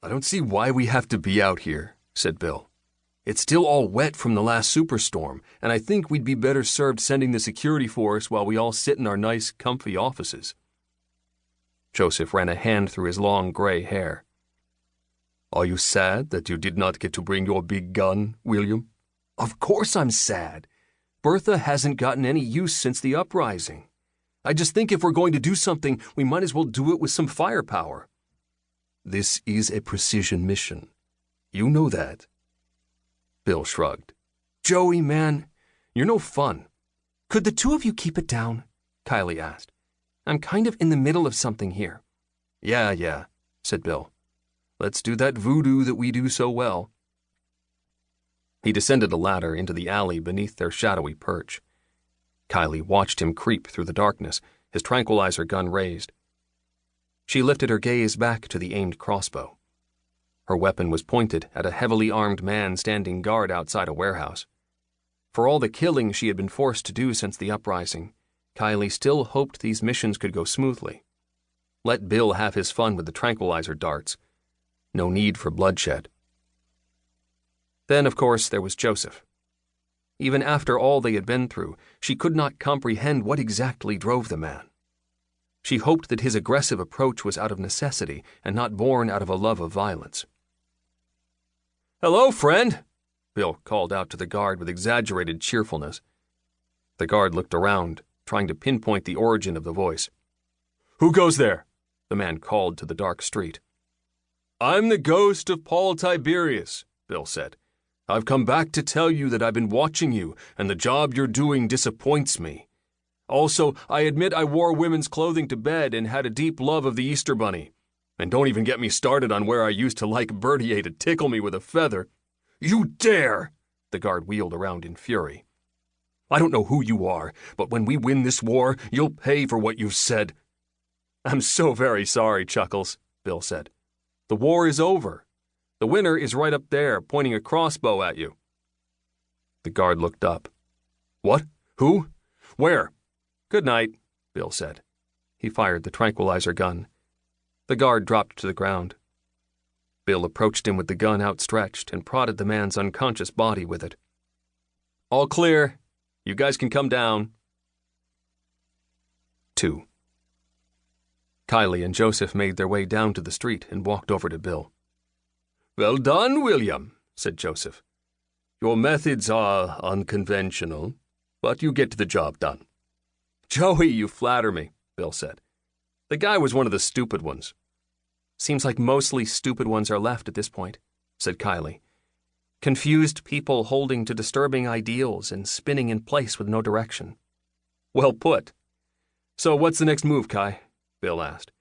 I don't see why we have to be out here, said Bill. It's still all wet from the last superstorm, and I think we'd be better served sending the security force while we all sit in our nice, comfy offices. Joseph ran a hand through his long gray hair. Are you sad that you did not get to bring your big gun, William? Of course I'm sad. Bertha hasn't gotten any use since the uprising. I just think if we're going to do something, we might as well do it with some firepower. This is a precision mission. You know that. Bill shrugged. Joey, man, you're no fun. Could the two of you keep it down? Kylie asked. I'm kind of in the middle of something here. Yeah, said Bill. Let's do that voodoo that we do so well. He descended a ladder into the alley beneath their shadowy perch. Kylie watched him creep through the darkness, his tranquilizer gun raised. She lifted her gaze back to the aimed crossbow. Her weapon was pointed at a heavily armed man standing guard outside a warehouse. For all the killing she had been forced to do since the uprising, Kylie still hoped these missions could go smoothly. Let Bill have his fun with the tranquilizer darts. No need for bloodshed. Then, of course, there was Joseph. Even after all they had been through, she could not comprehend what exactly drove the man. She hoped that his aggressive approach was out of necessity and not born out of a love of violence. Hello, friend, Bill called out to the guard with exaggerated cheerfulness. The guard looked around, trying to pinpoint the origin of the voice. Who goes there? The man called to the dark street. I'm the ghost of Paul Tiberius, Bill said. I've come back to tell you that I've been watching you, and the job you're doing disappoints me. Also, I admit I wore women's clothing to bed and had a deep love of the Easter Bunny. And don't even get me started on where I used to like Berthier to tickle me with a feather. You dare! The guard wheeled around in fury. I don't know who you are, but when we win this war, you'll pay for what you've said. I'm so very sorry, Chuckles, Bill said. The war is over. The winner is right up there, pointing a crossbow at you. The guard looked up. What? Who? Where? Good night, Bill said. He fired the tranquilizer gun. The guard dropped to the ground. Bill approached him with the gun outstretched and prodded the man's unconscious body with it. All clear. You guys can come down. 2. Kylie and Joseph made their way down to the street and walked over to Bill. Well done, William, said Joseph. Your methods are unconventional, but you get the job done. Joey, you flatter me, Bill said. The guy was one of the stupid ones. Seems like mostly stupid ones are left at this point, said Kylie. Confused people holding to disturbing ideals and spinning in place with no direction. Well put. So what's the next move, Kai? Bill asked.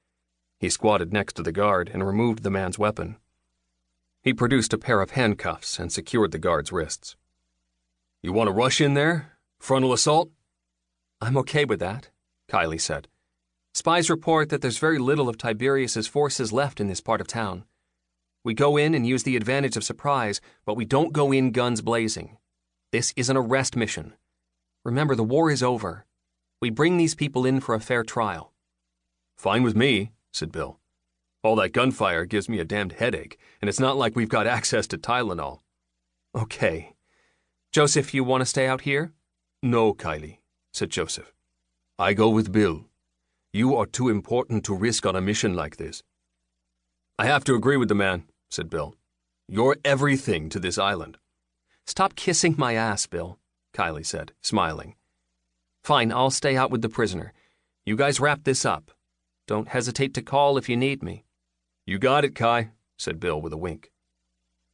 He squatted next to the guard and removed the man's weapon. He produced a pair of handcuffs and secured the guard's wrists. You want to rush in there? Frontal assault? I'm okay with that, Kylie said. Spies report that there's very little of Tiberius's forces left in this part of town. We go in and use the advantage of surprise, but we don't go in guns blazing. This is an arrest mission. Remember, the war is over. We bring these people in for a fair trial. Fine with me, said Bill. All that gunfire gives me a damned headache, and it's not like we've got access to Tylenol. Okay. Joseph, you want to stay out here? No, Kylie, said Joseph. I go with Bill. You are too important to risk on a mission like this. I have to agree with the man, said Bill. You're everything to this island. Stop kissing my ass, Bill, Kylie said, smiling. Fine, I'll stay out with the prisoner. You guys wrap this up. Don't hesitate to call if you need me. You got it, Kai, said Bill with a wink.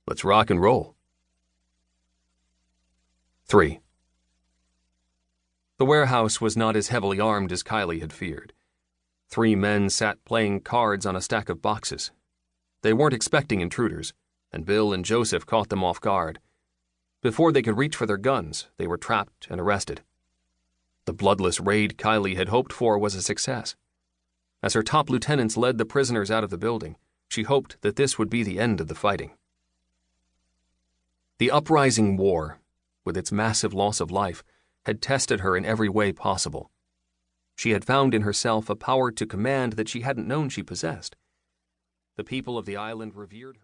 Let's rock and roll. 3. The warehouse was not as heavily armed as Kylie had feared. 3 men sat playing cards on a stack of boxes. They weren't expecting intruders, and Bill and Joseph caught them off guard. Before they could reach for their guns, they were trapped and arrested. The bloodless raid Kylie had hoped for was a success. As her top lieutenants led the prisoners out of the building, she hoped that this would be the end of the fighting. The uprising war, with its massive loss of life, had tested her in every way possible. She had found in herself a power to command that she hadn't known she possessed. The people of the island revered her.